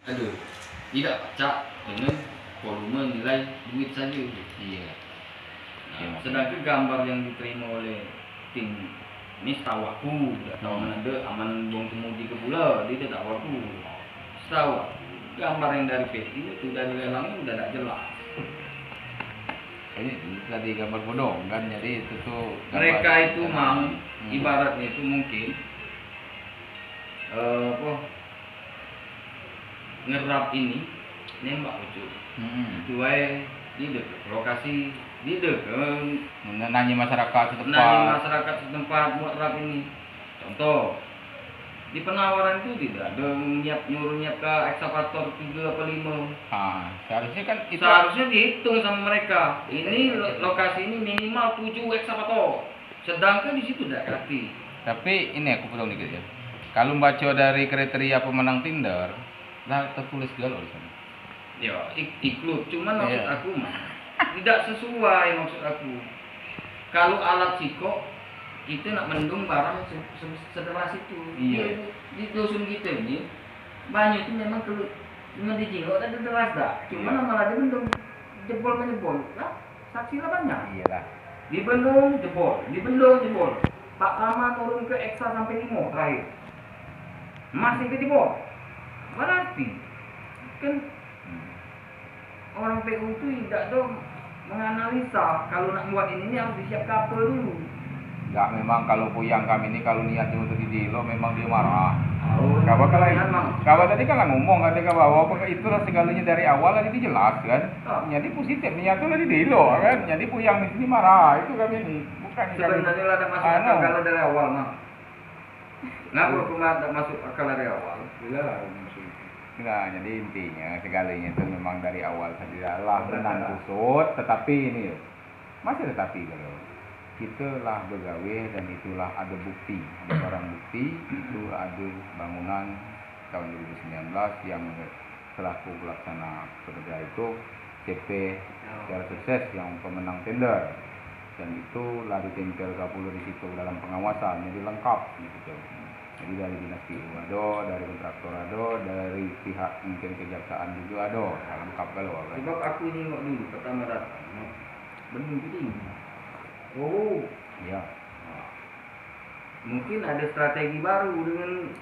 Aduh, tidak pacak dengan volume nilai duit saja. Iya. Nah, sedangkan gambar yang diterima oleh tim ini setahu aku, tidak tahu mana ada aman bong temudi ke pula, dia tak tahu aku. Setahu aku, gambar yang dari PI itu dari lelangnya udah tak jelas. Ini tadi gambar bodong kan, jadi itu tuh Mereka itu mau ibaratnya itu mungkin ngerap ini nembak ucuk. Itu wae di dekat lokasi di dekat menanyi masyarakat setempat buat rap ini. Contoh di penawaran itu tidak ada nyuruh nyiap ke ekskavator 3 apa 5. Seharusnya kan itu Seharusnya dihitung sama mereka. Ini lokasi ini minimal 7 ekskavator. Sedangkan di situ tidak kasih. Tapi ini aku potong dikit ya. Kalau baca dari kriteria pemenang Tinder, lah tertulis galau di sana. Ya, ikut. Cuman maksud aku mah tidak sesuai maksud aku. Kalau alat siko kita nak mendung barang sederas itu. Iya. Di dusun kita ini banyak itu memang kelut dengan dijingok ada deras dah. Cuman malah dia mendung jebol menjebol. Lah, saksi lah banyak. Iyalah. Di bendung jebol. Pak Rama turun ke Eksa sampai 5 terakhir. Masih ke jebol. Berarti kan orang PU itu tidak dong menganalisa kalau nak buat ini harus disiap kapal dulu. Enggak, memang kalau puyang kami ini kalau niatnya untuk didilo memang dia marah. Kabar Kabar tadi kan ngomong ada bahwa itulah segalanya dari awal tadi jelas kan. Jadi positif niatnya di dilo kan. Jadi puyang di sini marah itu kami ini. Bukan sebenarnya ada masuk akal kalau dari awal mah. Nah, berkumah tak masuk akal dari awal. Nah, jadi intinya segalanya itu memang dari awal saja lah benar kusut, tetapi ini masih tetapi kalau kita lah begawe dan itulah ada bukti, ada barang bukti itu ada bangunan tahun 2019 yang selaku pelaksana kerja itu CP secara sukses yang pemenang tender dan itu lah ditempel kapulu di situ dalam pengawasan jadi lengkap gitu. Jadi dari dinas PU ada, dari kontraktor ada, dari pihak mungkin kejaksaan juga ada, lengkap kalau kan. Sebab aku nengok dulu pertama datang, bening gini. Oh, iya. Mungkin ada strategi baru dengan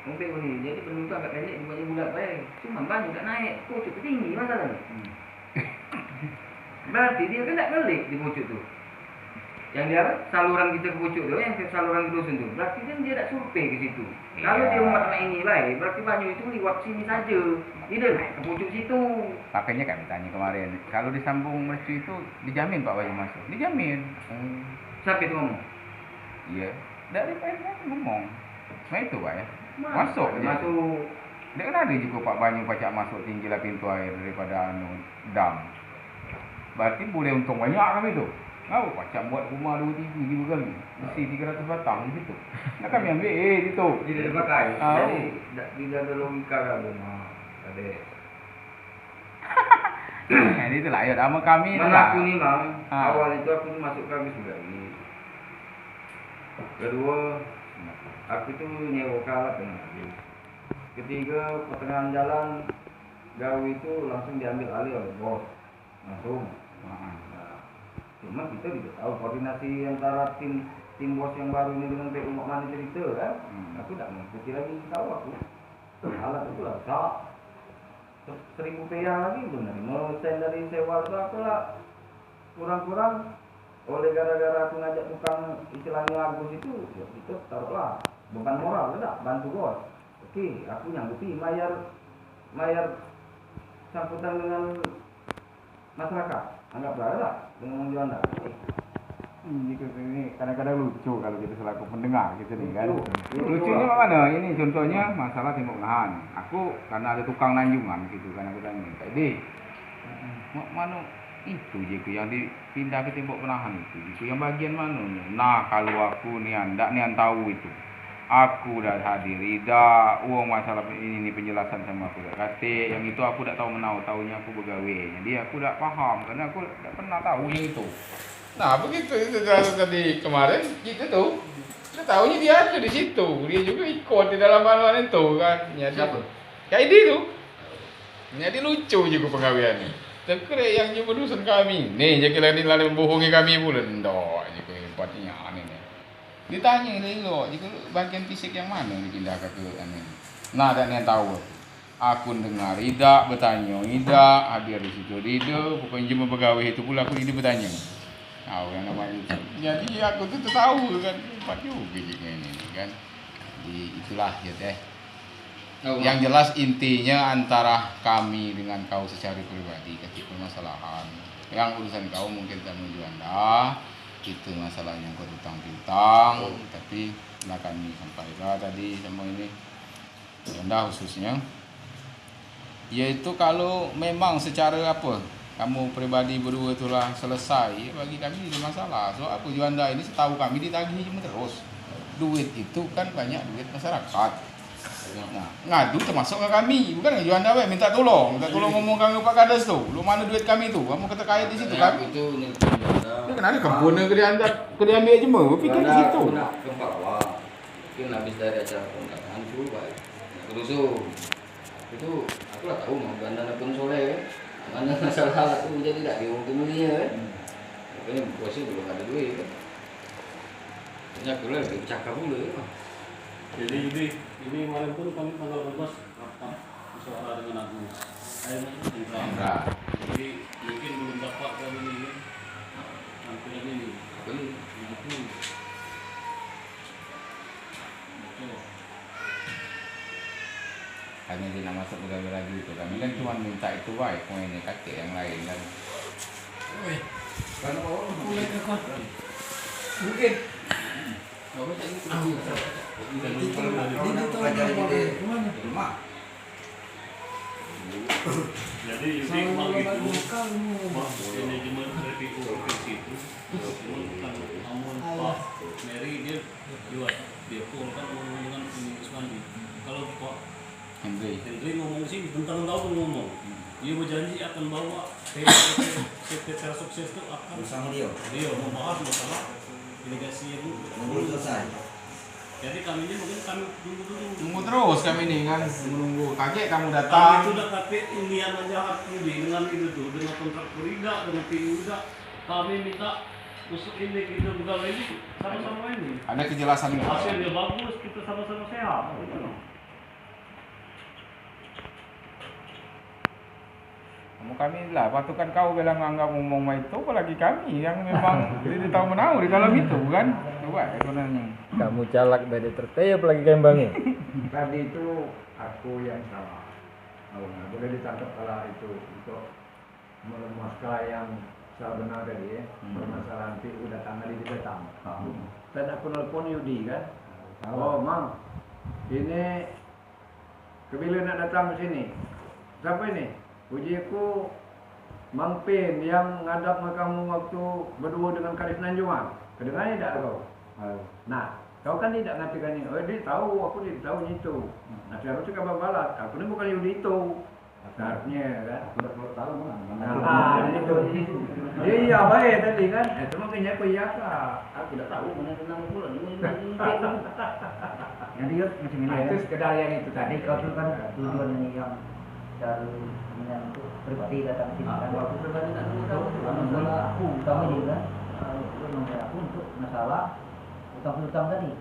mobil ini. Jadi bening itu agak pendek, bukannya bulat baik. Cuma banyak tak naik, pucuk tinggi masalahnya. Berarti dia kan tak ngelik di pucuk tu. Yang dia saluran kita ke pucuk tu, yang ke saluran ke dusun tu. Berarti kan dia tak survei ke situ. Iya. Kalau dia umat nak ini baik, berarti banyak itu lewat sini saja. Dia naik ke pucuk situ. Makanya kami tanya kemarin, kalau disambung mercu itu dijamin Pak Wahyu masuk? Dijamin. Siapa itu ngomong? Iya, dari PNS ngomong. Nah itu Pak ya. Masuk. Dia kan ada juga Pak Banyu pacak masuk tinggilah pintu air daripada dam. Berarti boleh untung banyak kami tu. Tahu pacak buat rumah 2 TV juga kali. Mesti 300 batang di situ. Nak kami ambil itu. Tidak dipakai. Jadi tidak ada logika kan rumah. Ada. Jadi itulah ya nama kami mana aku ni bang. Awal itu aku masuk kami sudah ini. Kedua, aku tu nyewa kalat dengan dia. Ketiga, pertengahan jalan gawe itu langsung diambil alih oleh bos. Langsung. Cuma kita tidak tahu koordinasi antara tim bos yang baru ini dengan PU mana cerita kan. Aku tak mengikuti lagi, tahu aku. Alat itu lah tak 1.000 peang lagi benar. Mau sen dari sewa itu apalah kurang-kurang oleh gara-gara aku ngajak tukang istilahnya Agus itu ya itu taruhlah bukan moral tidak bantu bos. Oke, aku nyanggupi bayar sambutan dengan masyarakat. Anggaplah lah dengan menjual anda. Ini kadang-kadang lucu kalau kita selaku pendengar gitu nih kan. Lucunya mana? Ini contohnya masalah tembok nahan. Aku karena ada tukang nanjungan gitu kan aku tanya, "Dek, mana itu je yang dipindah ke tembok penahan itu yang bagian mana?" Nah, kalau aku nih anda tahu itu. Aku dah hadiri dah uang masalah ini penjelasan sama aku dah kata yang itu aku tak tahu menau tahunya aku begawe jadi aku tak faham karena aku tak pernah tahu yang itu. Nah begitu tadi kemarin gitu tuh kita tahunya dia ada di situ dia juga ikut di dalam manual itu kan ya siapa? Kayak ini tuh. Jadi lucu juga penggaweannya. Terkira yang nyebut dusun kami. Nih, jadi lain lalu bohongi kami pula. Ndok, jadi tempatnya aneh nih. Ditanya ini lo, jadi bagian fisik yang mana dipindah ke aneh. Nah, dan yang tahu. Aku dengar Ida bertanya, Ida hadir di situ, Ida pokoknya cuma pegawai itu pula aku Ida bertanya. Tahu yang namanya itu. Jadi aku tuh tahu kan tempat juga gitu ini kan. Jadi itulah ya teh. Yang jelas intinya antara kami dengan kau secara pribadi ketika permasalahan. Yang urusan kau mungkin kamu Juanda, itu masalahnya kau tutang-tutang, tapi nah kami sampaikan tadi sama ini Juanda khususnya. Yaitu kalau memang secara apa kamu pribadi berdua itulah selesai, bagi kami tidak masalah. So aku Juanda ini setahu kami ditagih cuma terus. Duit itu kan banyak duit masyarakat. Nah, ngadu termasuk ke kami, bukan Juanda minta tolong ngomong kami Pak Kades tuh. Lu mana duit kami tuh? Kamu terkait di situ kan? Itu nih Juanda. Itu kenapa kebunnya ke diambil aja mau pikir di situ. Nak ke bawah. Mungkin habis dari acara kondangan tuh baik. Terus itu aku lah tahu mau Juanda pun soleh mana masalah tuh jadi tidak dihukum dia pokoknya bosnya belum ada duit banyak dulu lebih cakap dulu Jadi ini malam pun kami tanggal 14 rapat musyawarah dengan Agus. Saya masuk Indra. Jadi mungkin belum dapat kami ini tampilan ini. beli Betul. Kami tidak masuk pegawai lagi itu. Kami kan cuma minta itu baik, mau ini kakek yang lain kan. karena orang Mulai dekat. mungkin kalau saya ini rumah Jadi Yudi kalau gitu manajemen dari provinsi itu kan amun Pak Mary dia full kan ngomong dengan ini Usmandi. Kalau Pak Henry ngomong sih tentang tahu ngomong. Dia berjanji akan bawa sekretariat sukses itu akan bersama dia membahas masalah delegasi yang belum selesai. Jadi kami ini mungkin kami tunggu Tunggu terus kami nih kan menunggu kakek kamu Kami datang. sudah kata Indian menjahat Yudi dengan itu tuh dengan kontrak Perida dengan Perida kami minta usut ini kita pegawai ini sama-sama ini Ada kejelasan hasilnya bagus kita sama-sama sehat. Kamu kami lah, patukan kau bilang anggap ngomong itu, apalagi kami yang memang tidak tahu menahu di dalam itu, kan? Coba ya sebenarnya. Kamu calak dari tertayap lagi kembangnya. tadi itu aku yang salah nggak boleh ditangkap salah itu untuk memuaskan yang sebenar tadi ya permasalahan PU datang di datang dan aku nelpon Yudi kan Mang ini kebila nak datang ke sini siapa ini ujiku Mang Pin yang ngadap sama kamu waktu berdua dengan Kadis Nanjungan kedengarannya tidak kau nah kau kan tidak ngatikan ini, dia tahu, aku tidak tahu itu. Nah seharusnya kabar balas, aku ini bukan Yudi itu. Seharusnya kan. Aku tidak tahu mana. Itu. Iya baik tadi kan. Itu makanya aku iya kak. Aku tidak tahu mana tentang pula. Jadi yuk macam ini Itu ya. sekedar yang itu tadi. Kau tuh kan tujuan ini yang cari yang untuk pribadi datang sini kan. Aku pribadi tak tahu. Masalah aku utama ini kan. Aku untuk masalah utang tadi.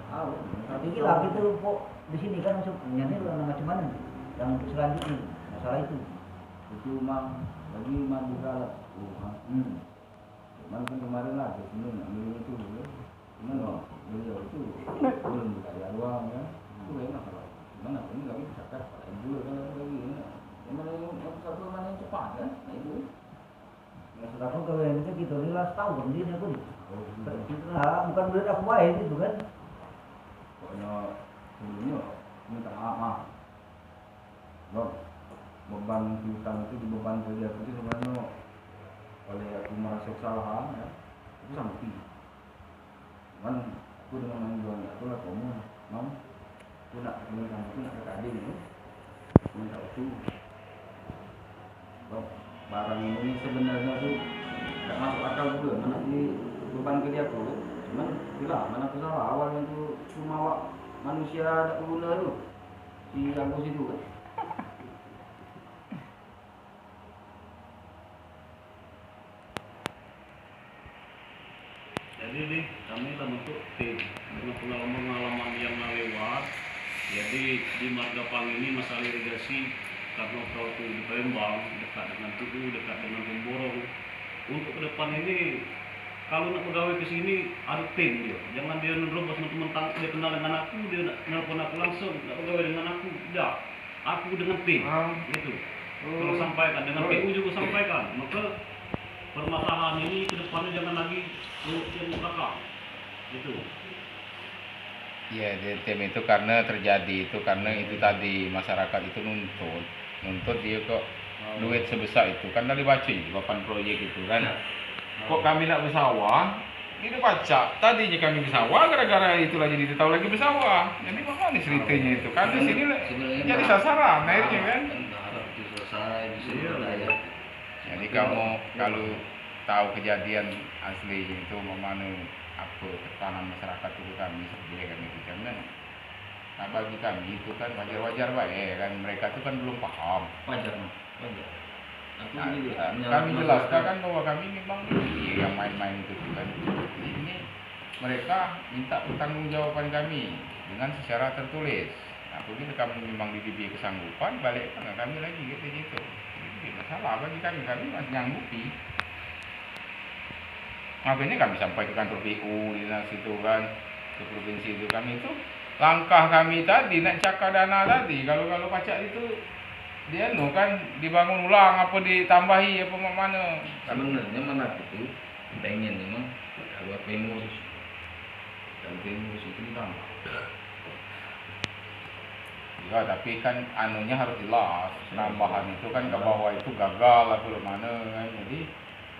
Jadi lagi tuh kok di sini kan masuk nyanyi macam mana yang untuk selanjutnya masalah itu. Itu mang lagi mandi kalat. Cuman kan kemarin lah sebelum ambil itu cuman beliau itu belum dikasih uang ya itu kayak masalah cuman aku ini lagi zakat dulu kan lagi ini mana yang satu mana yang cepat kan nah itu Ya sudah pun kalau yang itu gitu ini lah tahu kan dia pun. Nah, bukan berarti aku baik gitu kan. pokoknya sebelumnya minta maaf loh beban hutang itu dibeban ke dia itu sebenarnya oleh aku merasa kesalahan ya itu sama sih cuman aku dengan menjualnya aku lah kamu mau aku nak ketemu sama aku nak ke adik itu aku minta waktu loh barang ini sebenarnya tuh gak masuk akal juga mana ini beban ke dia tuh cuman bila mana aku salah awalnya tuh cuma manusia ada guna tuh si Agus itu kan pengalaman-pengalaman yang lewat. Jadi di Margapang ini masalah irigasi karena kau tuh di Palembang dekat dengan Tugu, dekat dengan Pemborong. Untuk ke depan ini kalau nak pegawai ke sini ada tim dia. Jangan dia nerobos mentang dia kenal dengan aku, dia nak nelpon aku langsung, nak pegawai dengan aku. Tidak. Aku dengan tim. Gitu. Kalau sampaikan dengan PU juga sampaikan. Maka permasalahan ini ke depannya jangan lagi yang belakang. Gitu. Ya, di tim itu karena terjadi itu karena itu tadi masyarakat itu nuntut dia kok duit sebesar itu kan dari baca itu 8 proyek itu kan. Kok kami nak bersawah? Ini baca tadinya kami bersawah gara-gara itulah jadi tahu lagi bersawah. Jadi bagaimana ceritanya itu? Kan di sini jadi sasaran akhirnya kan. Harap itu selesai bisa berdaya. Jadi kamu kalau tahu kejadian asli itu mana apa tekanan masyarakat itu kami sebagai kami itu jangan. Nah bagi kami itu kan wajar-wajar baik kan mereka itu kan belum paham. Wajar. Aku Nah, juga kami jelaskan kan bahwa kami memang yang main-main itu kan. Ini mereka minta pertanggungjawaban kami dengan secara tertulis. Nah, begitu kami memang diberi kesanggupan balik ke kami lagi gitu. Jadi masalah bagi kami masih nyanggupi. Makanya kami sampai ke kantor PU dinas itu kan ke provinsi itu kami itu langkah kami tadi nak cakar dana tadi kalau pajak itu dia kan dibangun ulang apa ditambahi apa mana sebenarnya mana itu pengen memang kalau pengurus itu ditambah. ya tapi kan anunya harus jelas penambahan itu kan ke bawah itu gagal apa mana kan jadi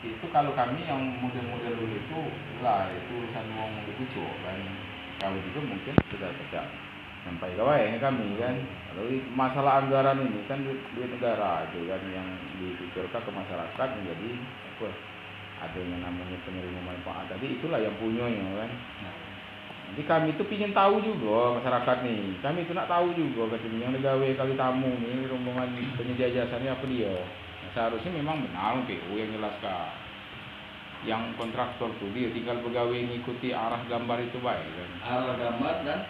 itu kalau kami yang model-model dulu itu lah itu urusan uang itu kan kalau juga mungkin sudah tidak sampai kawan kami kan kalau masalah anggaran ini kan duit negara itu kan yang dikucurkan ke masyarakat menjadi apa ada yang namanya penerima manfaat tadi itulah yang punyanya kan jadi kami itu ingin tahu juga masyarakat nih kami itu nak tahu juga katanya yang digawe kali tamu nih rombongan penyedia jasanya apa dia seharusnya memang benar PU yang jelaskan yang kontraktor tuh dia tinggal pegawai ngikuti arah gambar itu baik kan Arah gambar dan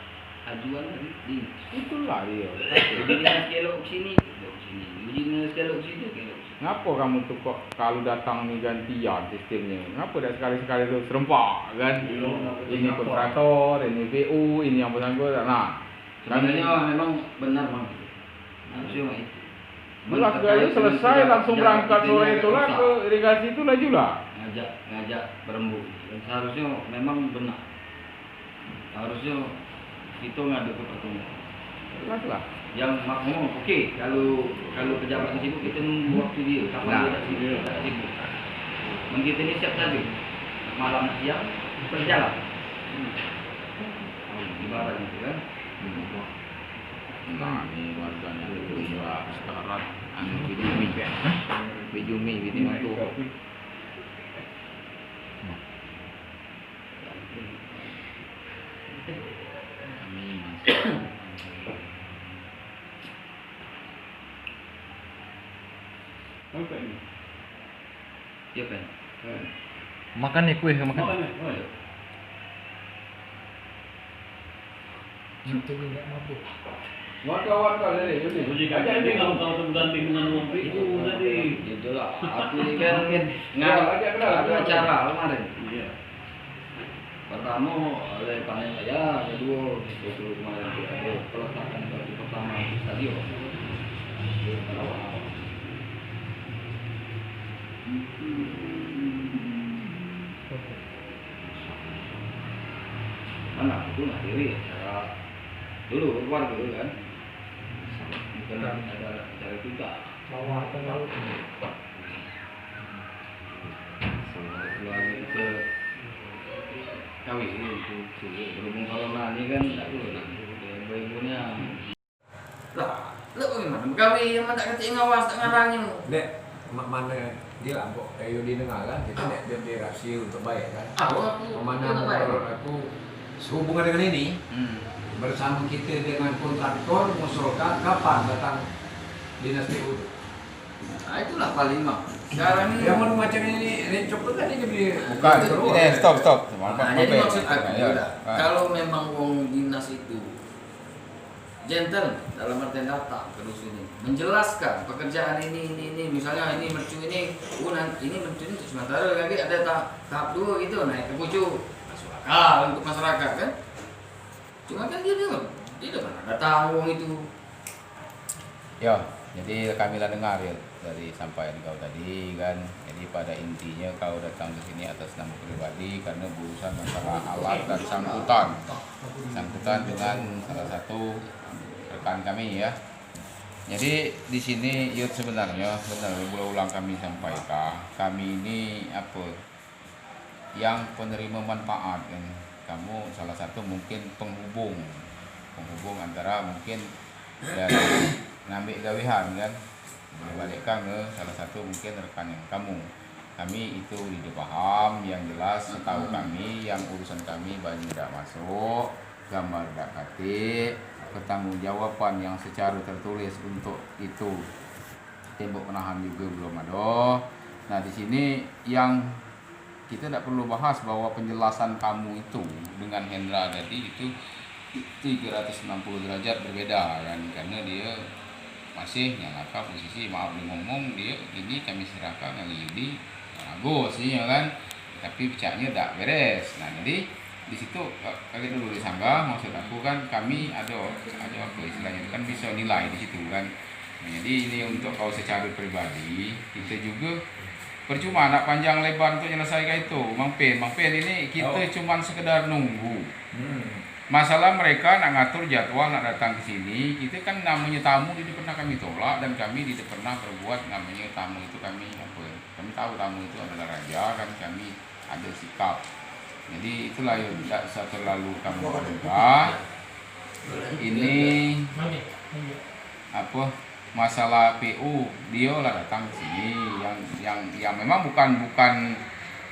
ajuan di itulah dia begini kelok sini begini kelok sini. ngapa kamu tuh kok kalau datang nih gantian sistemnya ngapa dah sekali-sekali tuh serempak kan ini kontraktor ini PU ini yang bersangkutan nah Sebenarnya memang benar bang harusnya itu jelas sekali selesai langsung berangkat sore itulah ke irigasi itu laju lah ngajak berembuk dan seharusnya memang benar harusnya itu ngadu ke pertemuan jelas lah yang ngomong oke kalau pejabat sibuk kita nunggu waktu dia kapan dia tak sibuk kita ini siap tadi malam siang berjalan ibarat itu kan nah ini warganya itu ya sekarang anu Bijumi itu Apa ini? iya kan Makan nih kue makan. Oh, ya. Satu minyak mabuk. warga dari Jadi jadi kalau kau terganti dengan uang PU tadi. itulah aku ini kan ada acara kemarin Iya. pertama oleh panen saya kedua itu kemarin itu peletakan batu pertama di stadion mana aku nggak diri acara dulu keluarga dulu kan bukan ada acara kita Bawah atau laut. keluarga kita kawin itu berhubung kalau nanya kan tak dulu nanti ibu-ibunya lah lu bagaimana kawin yang tak kecil ngawas tak ngarangin Nek, mana dia lah, kayu di dengar kan, kita nek dia rasio untuk bayar kan. aku Mana menurut aku sehubungan dengan ini bersama kita dengan kontraktor mengusulkan kapan datang dinas PU. Nah, itulah paling mah. Sekarang ini Yang mau macam ini cok tuh tadi jadi Bukan, terus. ini stop. Nah, jadi maksud aku Ya. kalau memang wong dinas itu gentle dalam artian datang ke dusun ini, menjelaskan pekerjaan ini, misalnya ini mercu ini, ini mercu ini sementara lagi ada tahap 2 gitu, naik ke pucuk, masuk akal untuk masyarakat kan. Cuma kan dia tidak pernah datang wong itu. Ya, jadi kami lah dengar ya dari sampaian kau tadi kan. Jadi pada intinya kau datang ke sini atas nama pribadi karena berurusan masalah alat dan sangkutan dengan salah satu rekan kami ya. Jadi di sini Yud sebenarnya benar berulang kami sampaikan, kami ini apa yang penerima manfaat kan. Kamu salah satu mungkin penghubung antara mungkin dari ngambil gawehan kan, balikkan ke salah satu mungkin rekan yang kami itu tidak paham, yang jelas setahu kami yang urusan kami banyak tidak masuk, gambar tidak katik, pertanggungjawaban yang secara tertulis untuk itu tembok penahan juga belum ada. Nah di sini yang kita tidak perlu bahas bahwa penjelasan kamu itu dengan Hendra tadi itu 360 derajat berbeda kan, karena dia masih nyalakan posisi maaf ngomong dia ini kami serahkan yang Yudi bagus sih ya kan, tapi bicaranya tak beres. Nah jadi di situ kalian dulu disanggah, maksud aku kan kami ada apa istilahnya kan bisa nilai di situ kan. Nah, jadi ini untuk kau secara pribadi, kita juga percuma nak panjang lebar untuk menyelesaikan itu. Mang Pen ini kita cuma sekedar nunggu. Masalah mereka nak ngatur jadwal nak datang ke sini, kita kan namanya tamu tidak pernah kami tolak dan kami tidak pernah berbuat namanya tamu itu kami apa? Kami tahu tamu itu adalah raja kan, kami ada sikap. Jadi itulah yang tidak usah terlalu kamu duga. Ini apa masalah PU dia lah datang ke sini yang memang bukan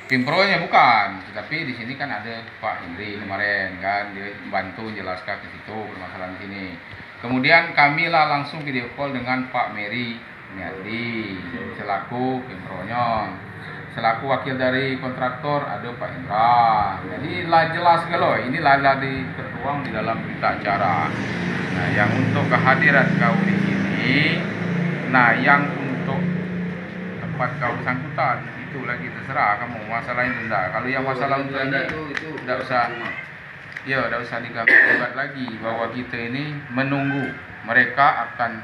Pimpronya bukan, tetapi di sini kan ada Pak Henry kemarin kan dia bantu menjelaskan ke situ permasalahan di sini. Kemudian kami lah langsung video call dengan Pak Mary Niati selaku Pimpronya, selaku wakil dari kontraktor ada Pak Indra. Jadi lah jelas kalau ini lah tertuang di dalam berita acara. Nah yang untuk kehadiran kau di sini, nah yang untuk tempat kau bersangkutan itu lagi terserah kamu masalah itu enggak. Kalau yang masalah untuk ini tidak usah, ya tidak usah digambarkan lagi bahwa kita ini menunggu mereka akan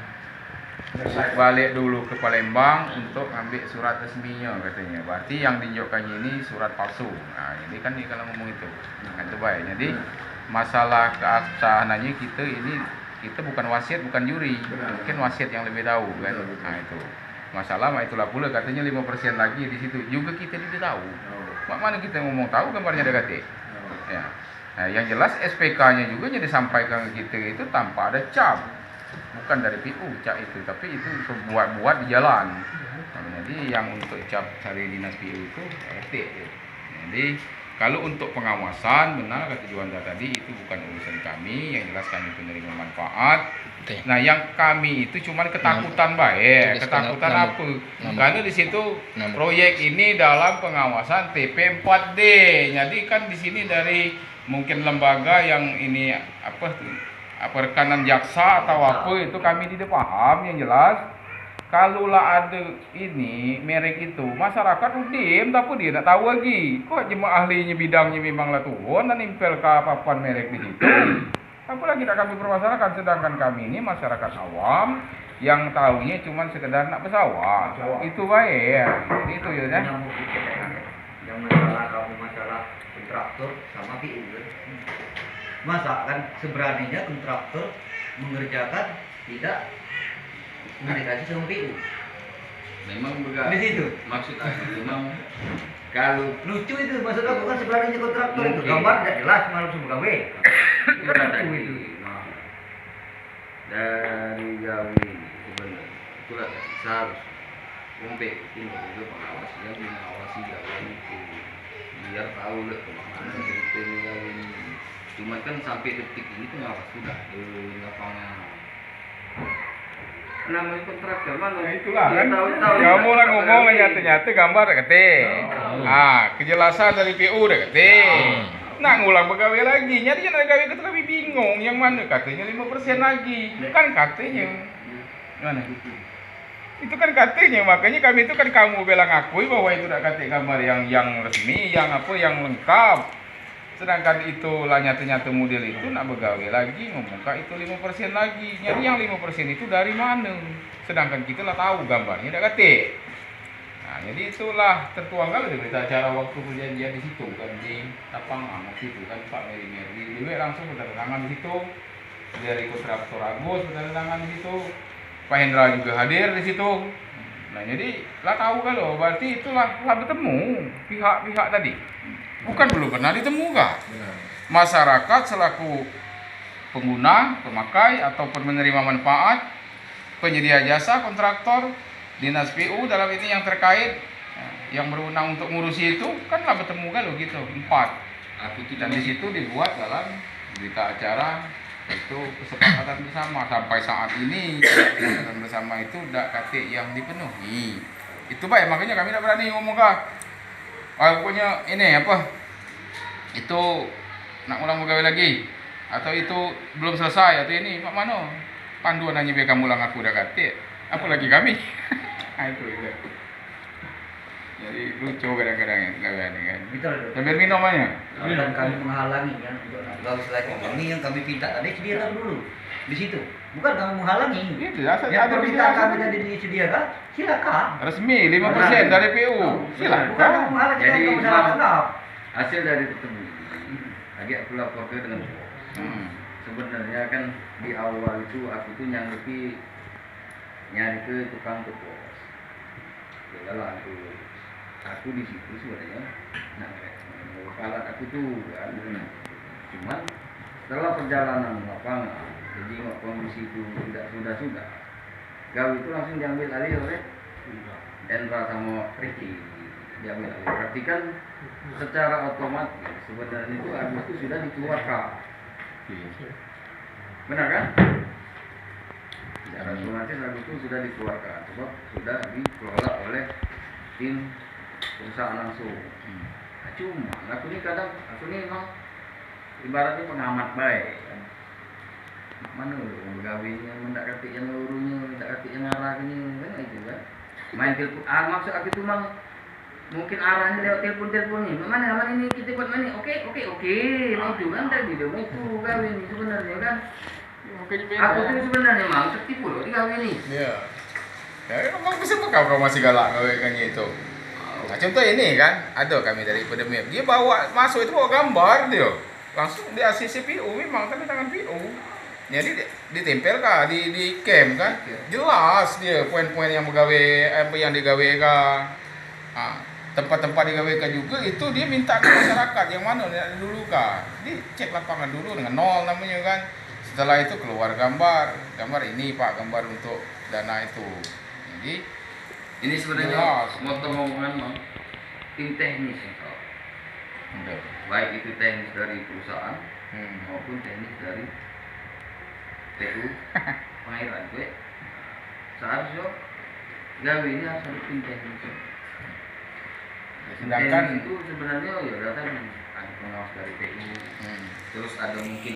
balik dulu ke Palembang untuk ambil surat resminya katanya. Berarti yang ditunjukkannya ini surat palsu. Nah jadi kan dia kalau ngomong itu, itu baik. Jadi masalah keabsahannya kita bukan wasiat, bukan juri, mungkin wasiat yang lebih tahu kan. Nah itu. Masalah itulah pula katanya 5% lagi di situ juga kita tidak tahu. Mana kita ngomong tahu gambarnya ada KT. Ya. Nah, yang jelas SPK-nya juga jadi disampaikan ke kita itu tanpa ada cap. Bukan dari PU cap itu, tapi itu buat di jalan. Nah, jadi yang untuk cap dari dinas PU itu RT. Jadi kalau untuk pengawasan benar kata Juanda tadi itu bukan urusan kami, yang jelas kami penerima manfaat. Nah, yang kami itu cuma ketakutan baik. Ketakutan apa? Karena di situ proyek ini dalam pengawasan TP4D. Jadi kan di sini dari mungkin lembaga yang ini apa rekanan jaksa atau apa itu kami tidak paham, yang jelas. Kalulah ada ini merek itu masyarakat udim tapi dia tak tahu lagi kok jemaah ahlinya bidangnya memanglah Tuhan dan impel ke papan merek di situ. Apalagi tak kami permasalahkan, sedangkan kami ini masyarakat awam yang tahunya cuma sekedar nak pesawat. Itu baik ya. Jadi itu ya kan. Yang masalah kontraktor sama PU kan. Masa kan seberaninya kontraktor mengerjakan tidak komunikasi sama PU. Memang begitu. Di situ. Maksud aku memang kalau Lucu itu maksud aku kan seberaninya kontraktor itu gambar tidak jelas malah sebuah gawe. dari Lucu itu. dari gawi sebenarnya itulah seharus kompe ini juga pengawas yang mengawasi gawi itu biar tahu lah kemana ceritanya gawi ini. Cuma kan sampai detik ini pengawas sudah di lapangan. namanya kontraktor mana? Nah, itulah Dia kan. tahu-tahu. Kamu lah ngomong lah nyata-nyata gambar dah ketik. Kejelasan dari PU dah ketik. Nak ngulang pegawai lagi. Nyari yang pegawai kita lebih bingung. Yang mana katanya 5% lagi. Kan katanya. Mana? Itu kan katanya. Makanya kami itu kan kamu bilang akui bahwa itu dah ketik gambar yang resmi, yang apa, yang lengkap. Sedangkan itu lah nyata-nyata model itu nak begawe lagi ngomong kak itu 5% lagi. Nyari yang 5% itu dari mana? Sedangkan kita lah tahu gambarnya dah ketik. Nah, jadi itulah tertuang kalau di berita acara waktu perjanjian di situ kan di Tapang Amok itu kan Pak Meri dia langsung bertangan di situ. Dari kontraktor Agus bertangan di situ. Pak Hendra juga hadir di situ. Nah, jadi lah tahu kalau berarti itulah lah bertemu pihak-pihak tadi. Bukan belum pernah ditemu kah? Masyarakat selaku pengguna, pemakai ataupun menerima manfaat, penyedia jasa, kontraktor, dinas PU dalam ini yang terkait yang berwenang untuk ngurusi itu kan lah bertemu kalau gitu 4. Dan di situ dibuat dalam berita acara itu kesepakatan bersama sampai saat ini kesepakatan bersama itu tidak KT yang dipenuhi. Itu baik makanya kami tidak berani ngomong kah. Pokoknya ini apa itu nak ulang pegawai lagi atau itu belum selesai atau ini Pak Mano panduan hanya biar kamu ulang aku udah kate apalagi kami. Nah, itu jadi lucu kadang-kadang ya kalian kan Betul. sambil minum aja Dan kami menghalangi kan untuk gawe selain ini yang kami minta tadi sediakan dulu di situ. Bukan kami menghalangi. itu asal Yang ada permintaan kami bisa tadi disediakan, silakan. resmi 5% dari PU Bukan silakan. kami menghalangi Jadi, yang kami salah tangkap. Hasil dari ketemu lagi aku lapor ke dengan sebenarnya kan di awal itu aku tuh nyari ke tukang pos. Ya lah aku di situ sebenarnya nah kalat aku tuh kan. Cuman setelah perjalanan lapangan jadi kondisi itu tidak sudah gawe itu langsung diambil alih oleh Endra sama Ricky diambil alih. Berarti kan secara otomatis sebenarnya itu Agustus sudah dikeluarkan. Benar kan? Secara otomatis Agustus sudah dikeluarkan sebab sudah dikelola oleh tim perusahaan langsung. Nah, cuma aku ini memang ibaratnya pengamat baik kan. Mana pegawainya mendak katik yang lurunya, mendak katik yang arahnya kan itu kan. Main telepon, maksud aku itu memang mungkin arahnya lewat telepon nih. Mana ini kita buat mana? Oke. Nah itu kan tadi dia itu gawe ini sebenarnya kan. Aku tuh sebenarnya memang tertipu loh di gawe ini. Iya. Ya, emang bisa kau masih galak kayak gitu. Nah, contoh ini kan, ada kami dari Epidemic. Dia bawa masuk itu bawa gambar dia. Langsung di ACC PU memang kan di tangan PU. Jadi ditempel kah di camp kan? Jelas dia poin-poin yang pegawai yang digawe kah. Tempat-tempat digawekan juga itu dia minta ke masyarakat yang mana dulu kah. Dicek lapangan dulu dengan nol namanya kan. Setelah itu keluar gambar ini Pak, gambar untuk dana itu. Jadi Ini sebenarnya motor ngomongan Bang, tim teknis baik itu teknis dari perusahaan maupun teknis dari PU pengairan gue seharusnya gawe ini harus ada tim teknis. sedangkan teknis itu sebenarnya ya udah tadi ada pengawas dari PU terus ada mungkin